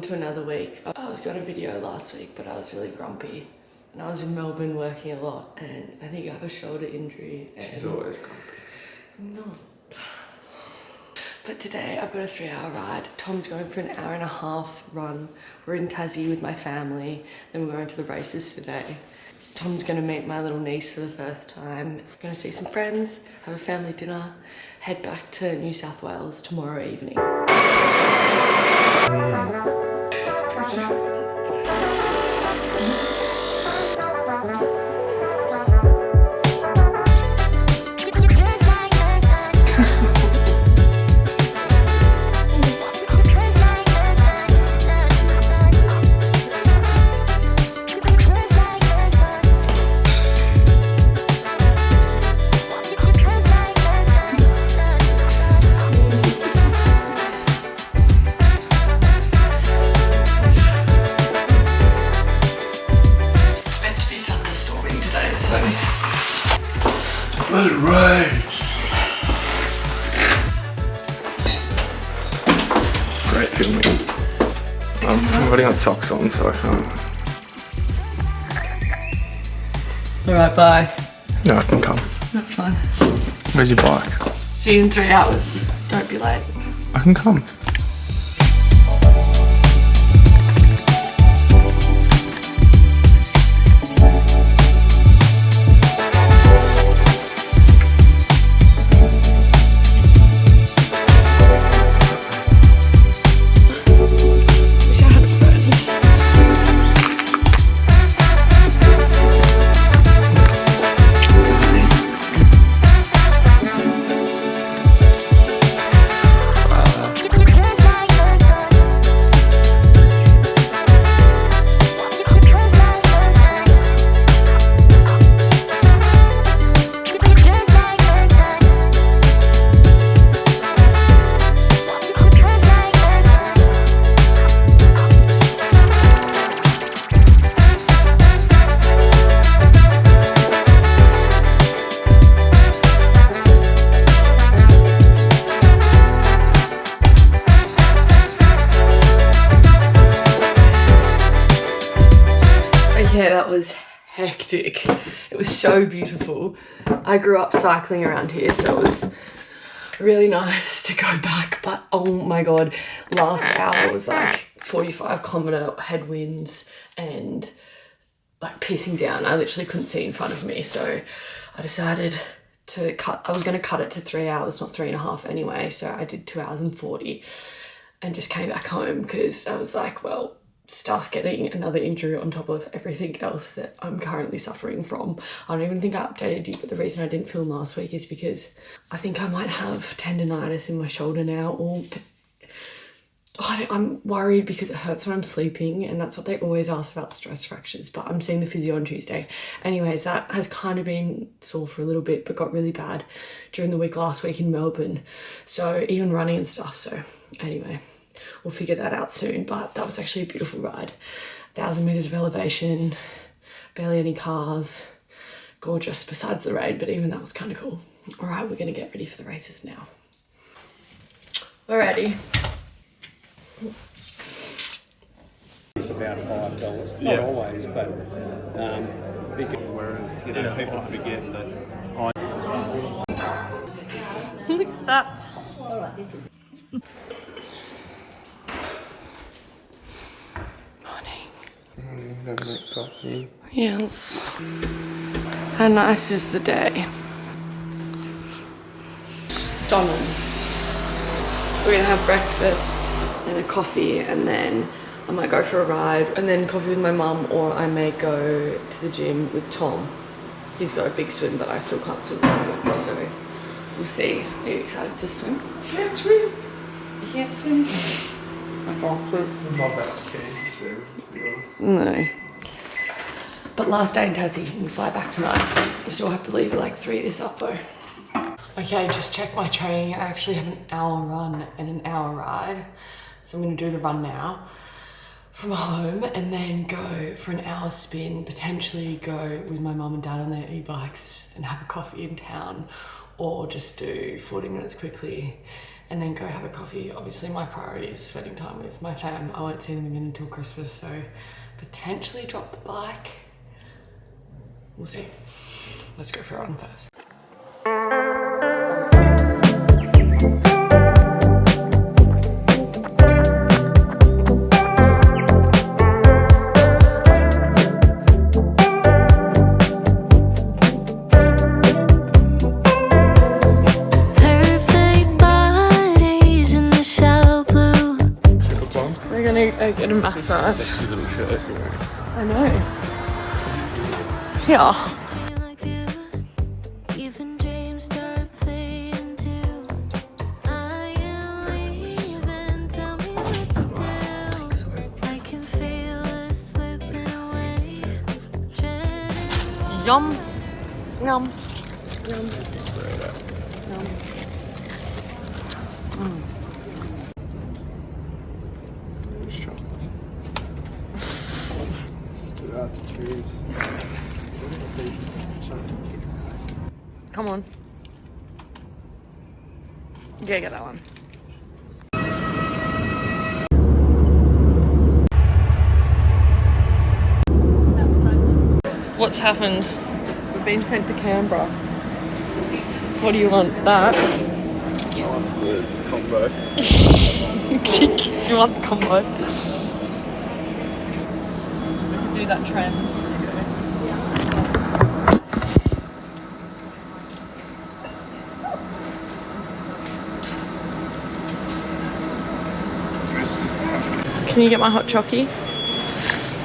into another week. I was going to video last week, but I was really grumpy. And I was in Melbourne working a lot, and I think I have a shoulder injury. She's always grumpy. I'm not. But today I've got a 3-hour ride. Tom's going for an 1.5-hour run. We're in Tassie with my family. Then we're going to the races today. Tom's going to meet my little niece for the first time. We're going to see some friends, have a family dinner, head back to New South Wales tomorrow evening. Let it rain! Great filming. I'm already on socks on, so I can't. Alright, bye. No, I can come. That's fine. Where's your bike? See you in 3 hours. Don't be late. I can come. Yeah, that was hectic. It was so beautiful. I grew up cycling around here, so it was really nice to go back, but oh my god, last hour was like 45-kilometre headwinds and like pissing down. I literally couldn't see in front of me, so I decided to cut. I was going to cut it to 3 hours, not 3.5 anyway, so I did 2 hours and 40 and just came back home because I was like, well, stuff getting another injury on top of everything else that I'm currently suffering from. I don't even think I updated you, but the reason I didn't film last week is because I think I might have tendonitis in my shoulder now, or I'm worried because it hurts when I'm sleeping, and that's what they always ask about stress fractures, but I'm seeing the physio on Tuesday. Anyways, that has kind of been sore for a little bit, but got really bad during the week last week in Melbourne. So even running and stuff, so anyway. We'll figure that out soon, but that was actually a beautiful ride. 1,000 meters of elevation, barely any cars, gorgeous besides the rain, but even that was kind of cool. All right, we're gonna get ready for the races now. Alrighty. It's about $5, not always, but whereas people forget that Look at that. All right, this is. Yes. How nice is the day? Donald. We're gonna have breakfast and a coffee, and then I might go for a ride, and then coffee with my mum, or I may go to the gym with Tom. He's got a big swim, but I still can't swim at the moment, so we'll see. Are you excited to swim? You can't swim. You can't swim. I can't swim. I'm not that keen, so No. But last day in Tassie, we fly back tonight. We still have to leave at like 3 this up though. Okay, just check my training. I actually have an hour run and an hour ride. So I'm gonna do the run now from home and then go for an hour spin, potentially go with my mum and dad on their e-bikes and have a coffee in town, or just do 40 minutes quickly and then go have a coffee. Obviously my priority is spending time with my fam. I won't see them again until Christmas, so potentially drop the bike. We'll see. Let's go for a run first. Get a massage. Sexy little shirt you're wearing. I know. Yeah. Yum. Yum. Yum. Yum. Come on. Yeah, get that one. What's happened? We've been sent to Canberra. What do you want? That? I want the combo. You want the combo? We can do that trend. Can you get my hot chockey?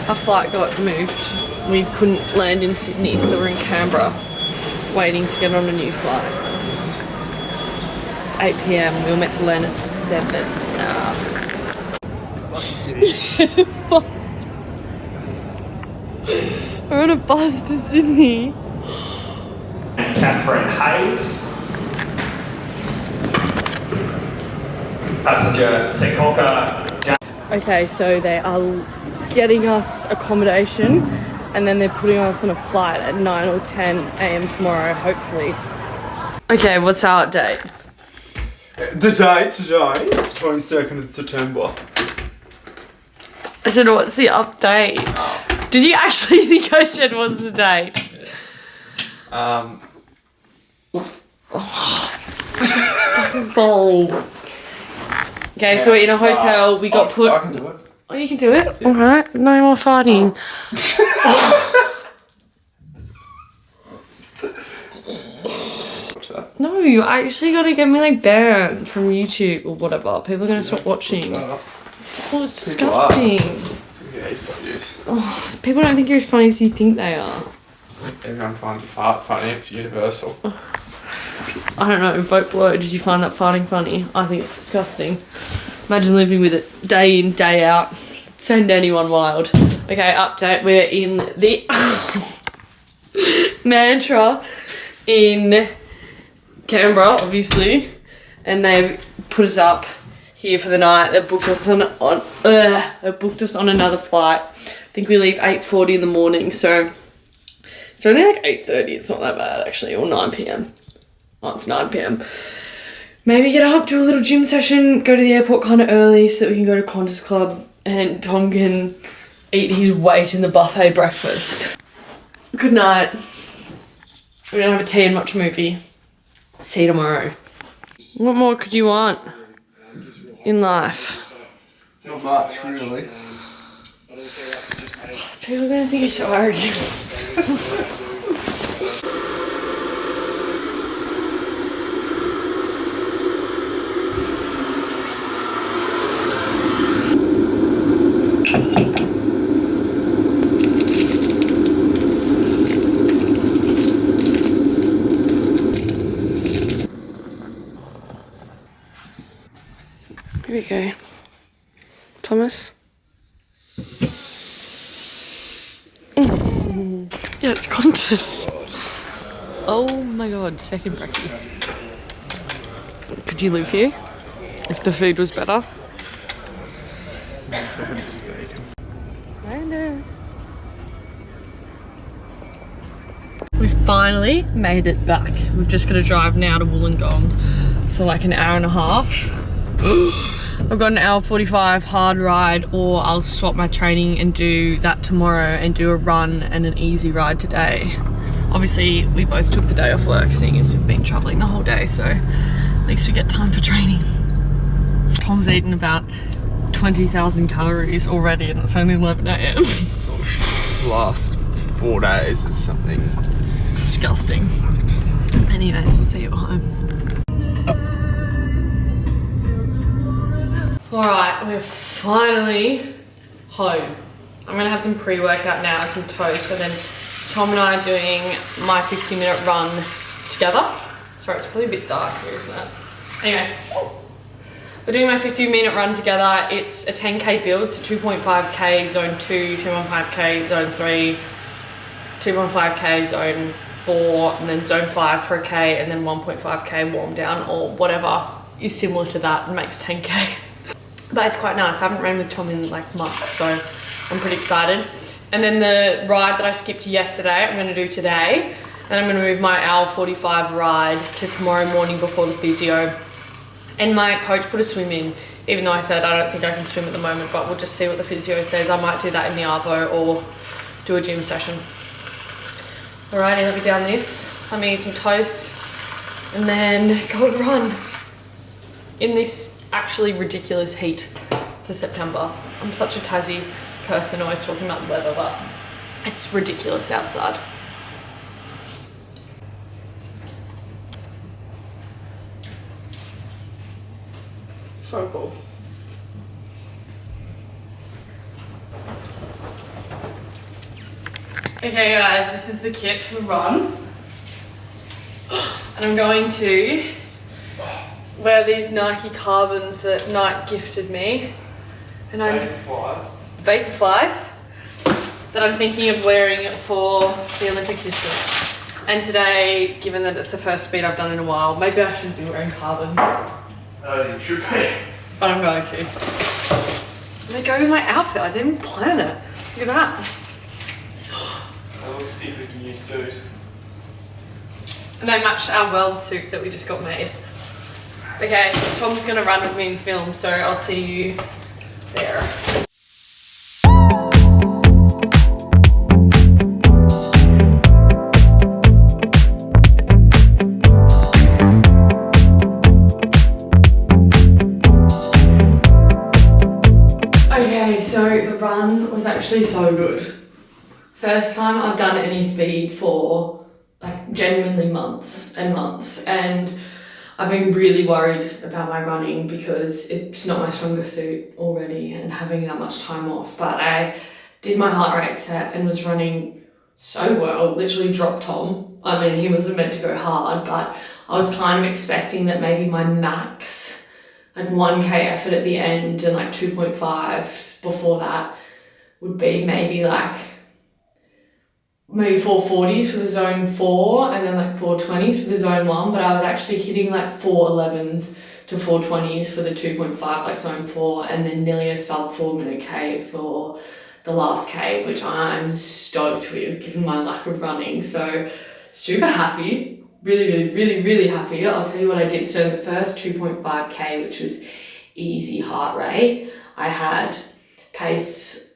Our flight got moved. We couldn't land in Sydney, so we're in Canberra, waiting to get on a new flight. It's 8 PM. We were meant to land at 7. We're on a bus to Sydney. Catherine Hayes. Passenger Tekoka. Okay, so they are getting us accommodation and then they're putting us on a flight at 9 or 10 AM tomorrow, hopefully. Okay, what's our date? The date today is 22nd of September. I said, what's the update? Did you actually think I said what's the date? Sorry. Okay, so we're in a hotel, we got put... I can do it. Oh, you can do it? Yeah. Alright, no more farting. What's that? No, you actually gotta get me like banned from YouTube or whatever. People are gonna stop watching. Oh, it's disgusting. Yeah, you stop use. Oh, people don't think you're as funny as you think they are. Everyone finds a fart funny, it's universal. I don't know, vote below. Did you find that farting funny? I think it's disgusting. Imagine living with it day in, day out. Send anyone wild. Okay, update. We're in the Mantra in Canberra, obviously. And they've put us up here for the night. They've booked us on another flight. I think we leave 8:40 in the morning, so it's only like 8:30. It's not that bad actually, or 9 PM. Oh, it's 9 PM. Maybe get up, do a little gym session, go to the airport kind of early so that we can go to Qantas Club and Tom can eat his weight in the buffet breakfast. Good night. We're gonna have a tea and watch a movie. See you tomorrow. What more could you want in life? Not much, really. People are gonna think you're so arrogant. Here we go. Thomas? Yeah, it's Qantas. Oh my god, second brekkie. Could you live here? If the food was better? We finally made it back. We've just got to drive now to Wollongong. so like an hour and a half. I've got an hour 45 hard ride, or I'll swap my training and do that tomorrow and do a run and an easy ride today. Obviously we both took the day off work, seeing as we've been traveling the whole day, so at least we get time for training. Tom's eaten about 20,000 calories already and it's only 11 AM. Last 4 days is something Disgusting. Anyways, we'll see you at home. Alright, we're finally home. I'm gonna have some pre-workout now and some toast, so then Tom and I are doing my 15-minute run together. Sorry, it's probably a bit dark here, isn't it? Anyway, we're doing my 15-minute run together. It's a 10K build, so 2.5K zone 2, 2.5K zone 3, 2.5K zone 4, and then zone 5 for a K, and then 1.5K warm down, or whatever is similar to that and makes 10K. But it's quite nice. I haven't ran with Tom in like months, so I'm pretty excited. And then the ride that I skipped yesterday, I'm gonna do today. Then I'm gonna move my hour 45 ride to tomorrow morning before the physio. And my coach put a swim in, even though I said I don't think I can swim at the moment, but we'll just see what the physio says. I might do that in the Arvo or do a gym session. Alrighty, let me down this. Let me eat some toast and then go and run in this actually ridiculous heat for September. I'm such a Tassie person, always talking about the weather, but it's ridiculous outside. So cool. Okay guys, this is the kit for the run. And I'm going to wear these Nike Carbons that Nike gifted me. And I'm Vaporflies that I'm thinking of wearing for the Olympic distance. And today, given that it's the first speed I've done in a while, maybe I shouldn't be wearing carbon. you should be. But I'm going to. And they go with my outfit, I didn't even plan it. Look at that. That looks sick with the new suit. And they match our weld suit that we just got made. Okay, Tom's gonna run with me and film, so I'll see you there. Okay, so the run was actually so good. First time I've done any speed for like genuinely months and months, and I've been really worried about my running because it's not my strongest suit already and having that much time off. But I did my heart rate set and was running so well, literally dropped Tom. I mean, he wasn't meant to go hard, but I was kind of expecting that maybe my max, like 1K effort at the end and like 2.5s before that would be maybe 440s for the zone 4 and then like 420s for the zone 1, but I was actually hitting like 411s to 420s for the 2.5 like zone 4, and then nearly a sub 4 minute K for the last K, which I'm stoked with given my lack of running. So super happy, really happy. I'll tell you what I did. So the first 2.5K, which was easy heart rate, I had pace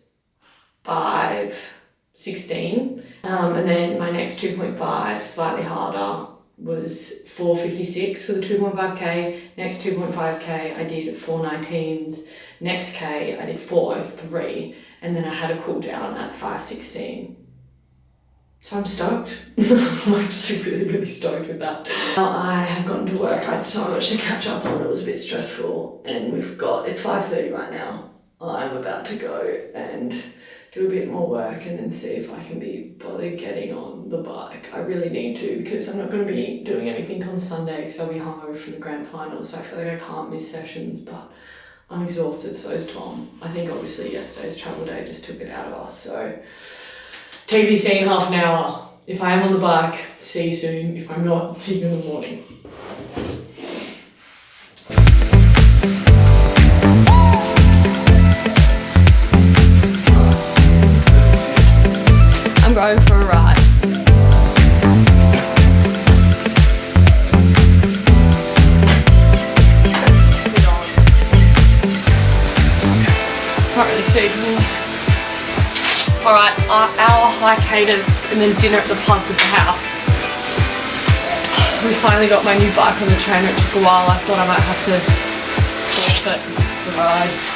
5:16. And then my next 2.5, slightly harder, was 4:56 for the 2.5K. Next 2.5K, I did 4:19s. Next K, I did 4:03. And then I had a cool down at 5:16. So I'm stoked. I'm actually really stoked with that. Now I have gotten to work. I had so much to catch up on. It was a bit stressful. And it's 5:30 right now. I'm about to go and do a bit more work and then see if I can be bothered getting on the bike. I really need to, because I'm not going to be doing anything on Sunday because I'll be hungover from the grand final, so I feel like I can't miss sessions, but I'm exhausted, so is Tom. I think obviously yesterday's travel day just took it out of us, so TBC in half an hour. If I am on the bike, see you soon. If I'm not, see you in the morning. I'm going for a ride. high cadence and then dinner at the pub with the house. We finally got my new bike on the trainer. It took a while. I thought I might have to forfeit the ride.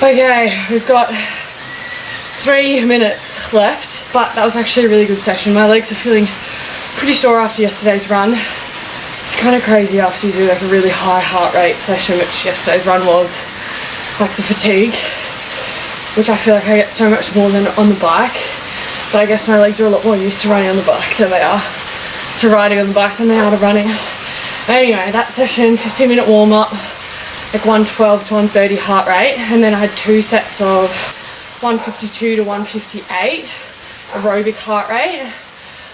Okay, we've got 3 minutes left, but that was actually a really good session. My legs are feeling pretty sore after yesterday's run. It's kind of crazy after you do like a really high heart rate session, which yesterday's run was, like the fatigue, which I feel like I get so much more than on the bike. But I guess my legs are a lot more used to running on the bike than they are to riding on the bike than they are to running. Anyway, that session, 15-minute warm-up, like 112 to 130 heart rate, and then I had 2 sets of 152 to 158 aerobic heart rate,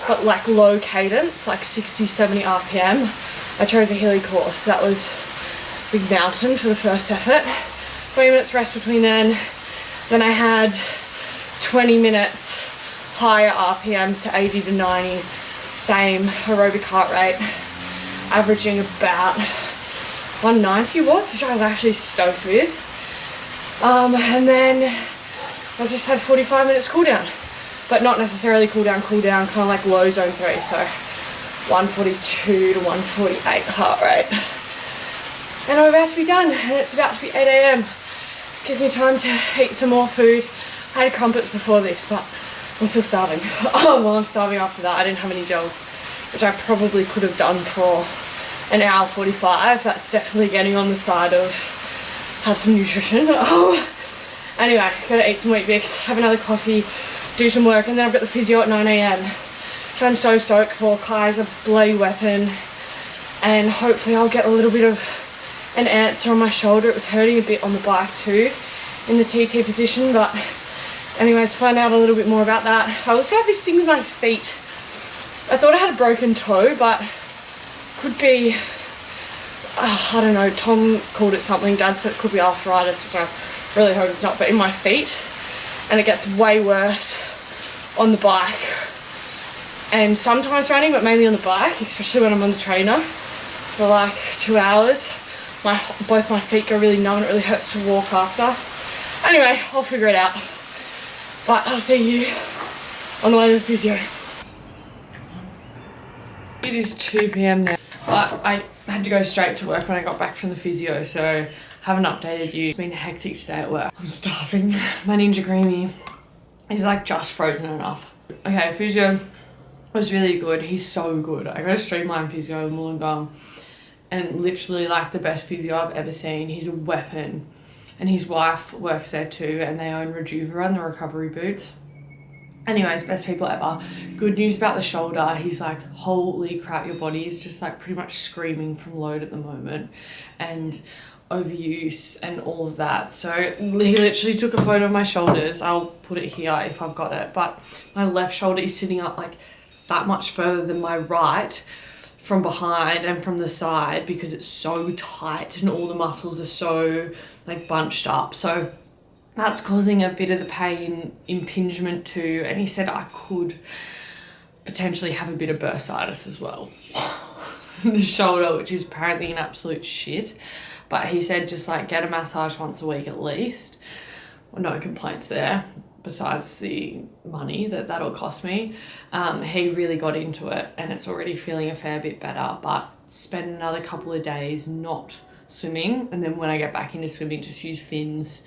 but like low cadence, like 60, 70 RPM. I chose a hilly course. That was Big Mountain for the first effort. 20 minutes rest between then. Then I had 20 minutes higher RPM, so 80 to 90, same aerobic heart rate, averaging about 190 watts, which I was actually stoked with. And then I just had 45 minutes cool down, but not necessarily cool down, kind of like low zone 3, so 142 to 148 heart rate. And I'm about to be done, and it's about to be 8 AM. This gives me time to eat some more food. I had crumpets before this, but I'm still starving. Oh, well, I'm starving after that. I didn't have any gels, which I probably could have done for an hour 45. That's definitely getting on the side of have some nutrition. Anyway, gotta eat some Weet-Bix, have another coffee, do some work, and then I've got the physio at 9 AM, which I'm so stoked for. Kai's a bloody weapon, and hopefully I'll get a little bit of an answer on my shoulder. It was hurting a bit on the bike too, in the TT position, but anyways, find out a little bit more about that. I also have this thing with my feet. I thought I had a broken toe, but could be, I don't know, Tom called it something, Dad said it could be arthritis, which I really hope it's not, but in my feet, and it gets way worse on the bike and sometimes running, but mainly on the bike, especially when I'm on the trainer for like 2 hours. Both my feet go really numb and it really hurts to walk after. Anyway, I'll figure it out, but I'll see you on the way to the physio. It is 2 PM now. I had to go straight to work when I got back from the physio, so haven't updated you. It's been hectic today at work. I'm starving. My Ninja Creamy is like just frozen enough. Okay, physio was really good. He's so good. I got a streamline physio in Wollongong, and literally like the best physio I've ever seen. He's a weapon, and his wife works there too, and they own Rejuva and the recovery boots. Anyways, best people ever. Good news about the shoulder. He's like, holy crap, your body is just like pretty much screaming from load at the moment and overuse and all of that. So he literally took a photo of my shoulders. I'll put it here if I've got it, but my left shoulder is sitting up like that much further than my right from behind and from the side because it's so tight and all the muscles are so like bunched up. So that's causing a bit of the pain, impingement too, and he said I could potentially have a bit of bursitis as well. The shoulder, which is apparently an absolute shit, but he said just like get a massage once a week at least. no complaints there besides the money that'll cost me. He really got into it and it's already feeling a fair bit better, but spend another couple of days not swimming, and then when I get back into swimming, just use fins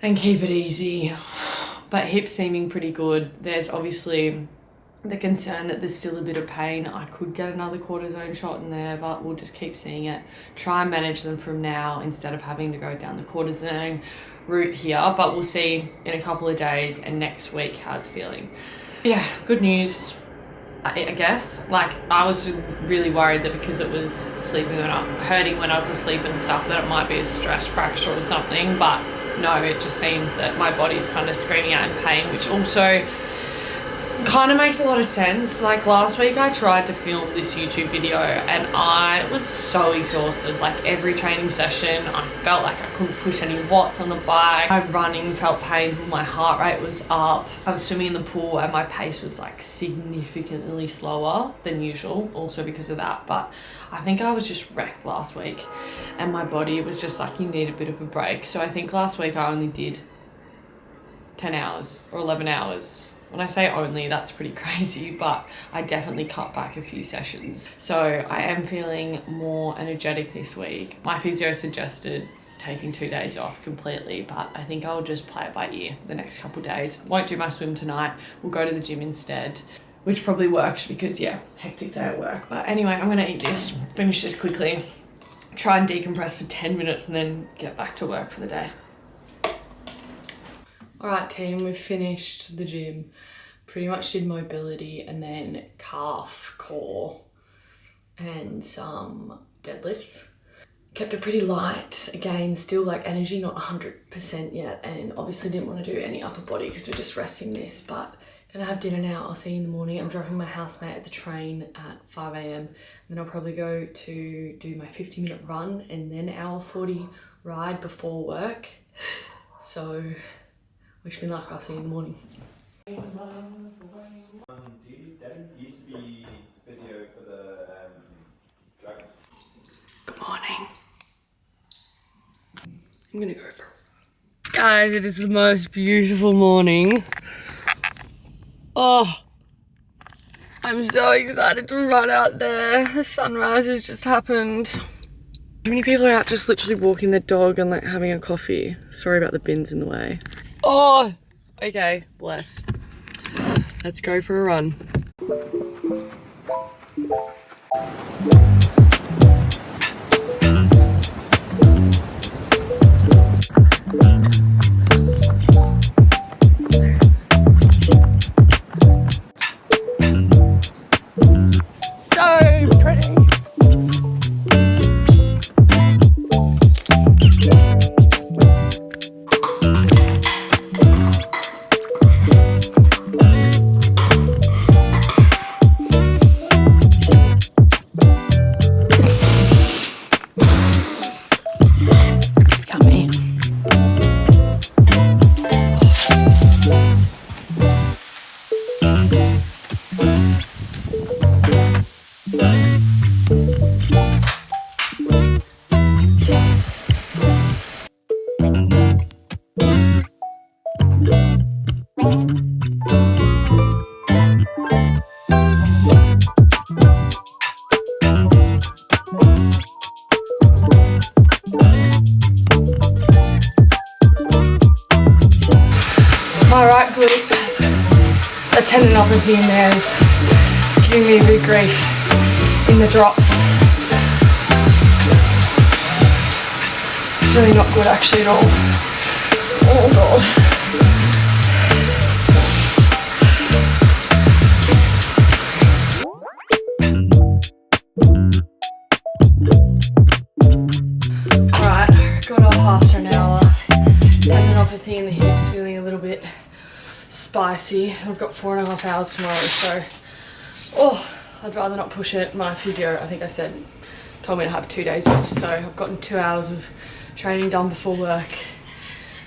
and keep it easy. But hips seeming pretty good. There's obviously the concern that there's still a bit of pain. I could get another cortisone shot in there, but we'll just keep seeing it. Try and manage them from now instead of having to go down the cortisone route here, but we'll see in a couple of days and next week how it's feeling. Yeah, good news, I guess. Like, I was really worried that because it was hurting when I was asleep and stuff, that it might be a stress fracture or something, but no, it just seems that my body's kind of screaming out in pain, which also kind of makes a lot of sense. Like, last week I tried to film this YouTube video and I was so exhausted. Like, every training session I felt like I couldn't push any watts on the bike. My running felt painful, my heart rate was up. I was swimming in the pool and my pace was like significantly slower than usual, also because of that. But I think I was just wrecked last week and my body was just like, you need a bit of a break. So I think last week I only did 10 hours or 11 hours. When I say only, that's pretty crazy, but I definitely cut back a few sessions. So I am feeling more energetic this week. My physio suggested taking 2 days off completely, but I think I'll just play it by ear the next couple of days. Won't do my swim tonight. We'll go to the gym instead, which probably works because, yeah, hectic day at work. But anyway, I'm gonna eat this, finish this quickly, try and decompress for 10 minutes and then get back to work for the day. Alright team, we've finished the gym. Pretty much did mobility and then calf, core and some deadlifts. Kept it pretty light. Again, still like energy, not 100% yet, and obviously didn't want to do any upper body because we're just resting this, but gonna have dinner now. I'll see you in the morning. I'm dropping my housemate at the train at 5 a.m. and then I'll probably go to do my 50-minute run and then hour 40 ride before work. So wish me luck. I'll see you in the morning. Daddy used to be physio for the Dragons. Good morning. I'm gonna go for guys, it is the most beautiful morning. Oh, I'm so excited to run out there. The sunrise has just happened. So many people are out just literally walking their dog and like having a coffee. Sorry about the bins in the way. Oh, okay, bless. Let's go for a run. So pretty. My right glute, a tendinopathy in there is giving me a bit of grief in the drops. It's really not good actually at all. Oh god. Right, got off after an hour. Tendinopathy in the hips, feeling a little bit spicy. I've got 4.5 hours tomorrow, so I'd rather not push it. My physio, I think I said, told me to have 2 days off, so I've gotten 2 hours of training done before work.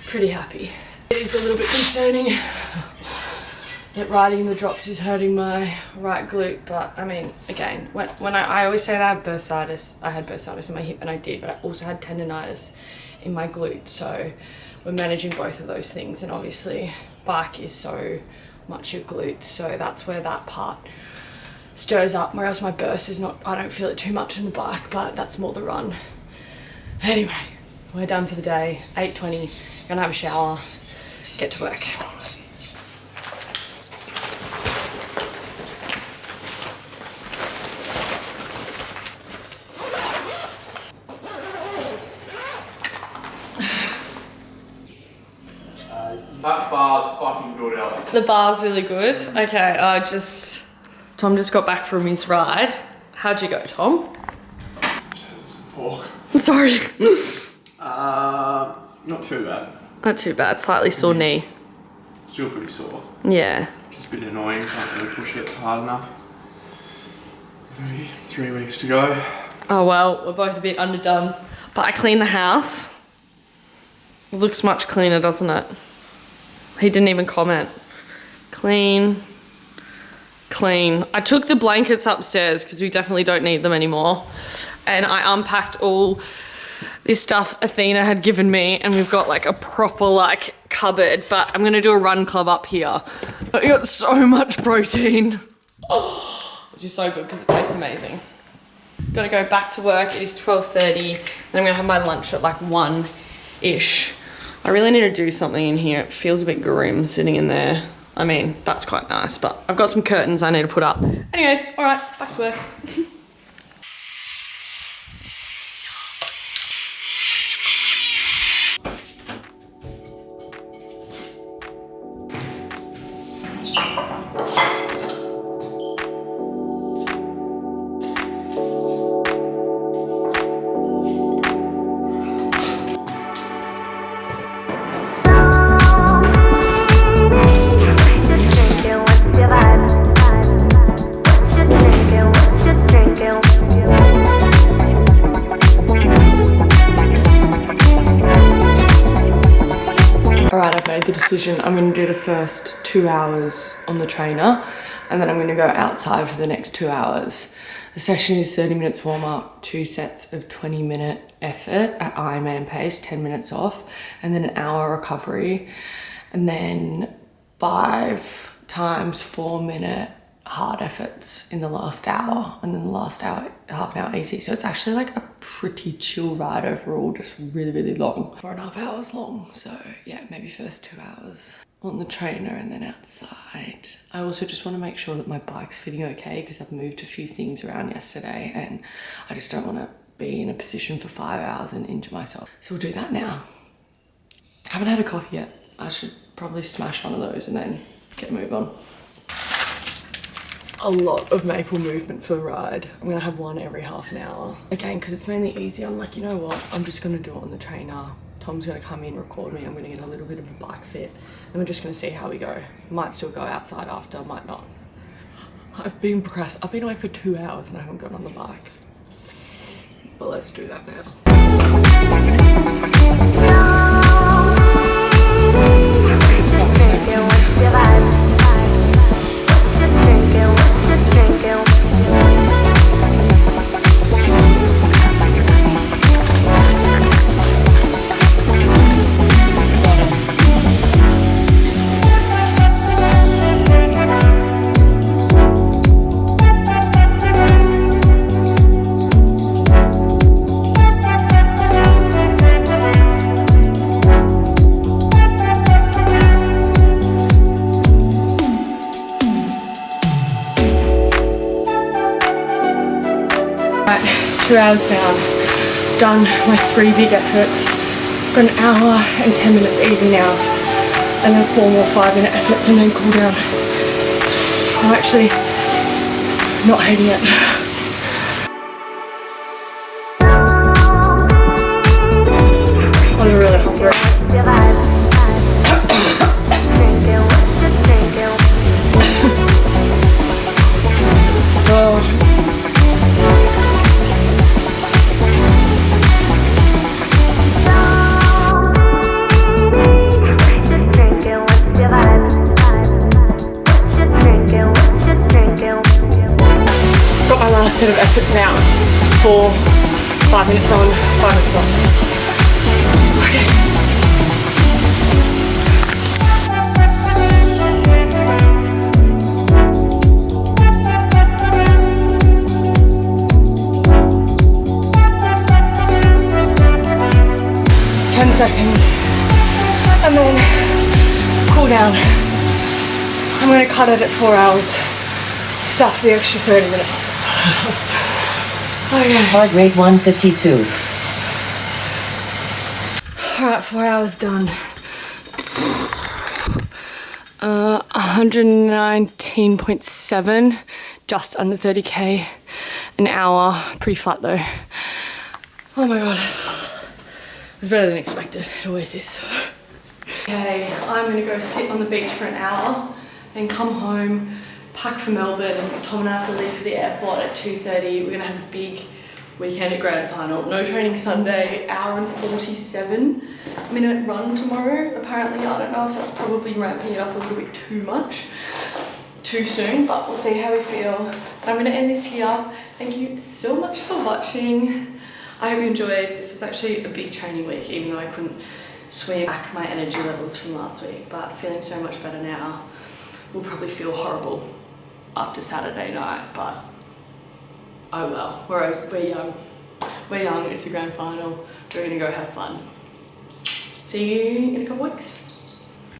Pretty happy. It is a little bit concerning that riding the drops is hurting my right glute, but I mean, again, when I always say that I have bursitis. I had bursitis in my hip and I did, but I also had tendinitis in my glute, so we're managing both of those things, and obviously bike is so much your glutes, so that's where that part stirs up, whereas my burst is not, I don't feel it too much in the bike, but that's more the run. Anyway, we're done for the day, 8:20, gonna have a shower, get to work. That bar's fucking good, Alex. The bar's really good. Okay, Tom just got back from his ride. How'd you go, Tom? Some pork. Sorry. Not too bad. Not too bad, slightly sore knee. Still pretty sore. Yeah. Just a bit annoying, can't really push it hard enough. 3 weeks to go. Oh well, we're both a bit underdone. But I cleaned the house. It looks much cleaner, doesn't it? He didn't even comment. Clean. Clean. I took the blankets upstairs because we definitely don't need them anymore. And I unpacked all this stuff Athena had given me, and we've got like a proper like cupboard, but I'm gonna do a run club up here. I got so much protein. Oh, which is so good because it tastes amazing. Gotta go back to work. It is 12:30. Then I'm gonna have my lunch at like 1-ish. I really need to do something in here. It feels a bit grim sitting in there. I mean, that's quite nice, but I've got some curtains I need to put up. Anyways, all right, back to work. Decision. I'm going to do the first 2 hours on the trainer, and then I'm going to go outside for the next 2 hours. The session is 30 minutes warm up, 2 sets of 20-minute effort at Ironman pace, 10 minutes off, and then an hour recovery, and then 5 times 4-minute hard efforts in the last hour, and then the last hour, half an hour easy. So it's actually like a pretty chill ride overall, just really, really long. 4.5 hours long. So yeah, maybe first 2 hours on the trainer and then outside. I also just want to make sure that my bike's fitting okay because I've moved a few things around yesterday and I just don't want to be in a position for 5 hours and injure myself. So we'll do that now. Haven't had a coffee yet. I should probably smash one of those and then get a move on. A lot of maple movement for the ride. I'm gonna have one every half an hour. Again, because it's mainly easy, I'm like, you know what? I'm just gonna do it on the trainer. Tom's gonna come in, record me. I'm gonna get a little bit of a bike fit. And we're just gonna see how we go. Might still go outside after, might not. I've been awake for 2 hours and I haven't got on the bike. But let's do that now. Right, 2 hours down, done my 3 big efforts. Got an hour and 10 minutes easy now, and then 4 more 5-minute efforts and then cool down. I'm actually not hating it. I'm really hungry. Oh. Got my last set of efforts now. 5 minutes on, 5 minutes off. Okay. I'm gonna cut it at 4 hours. Stuff the extra 30 minutes. Okay. Heart rate 152. Alright, 4 hours done. 119.7, just under 30k an hour. Pretty flat though. Oh my god. It was better than expected. It always is. Okay, I'm gonna go sit on the beach for an hour, then come home, pack for Melbourne. Tom and I have to leave for the airport at 2:30. We're gonna have a big weekend at Grand Final. No training Sunday, hour and 47-minute run tomorrow. Apparently, I don't know if that's probably ramping it up a little bit too much, too soon, but we'll see how we feel. I'm gonna end this here. Thank you so much for watching. I hope you enjoyed. This was actually a big training week, even though I couldn't swing back my energy levels from last week, but feeling so much better now. Will probably feel horrible after Saturday night, but oh well, we're young. We're young, it's a grand final. We're gonna go have fun. See you in a couple weeks.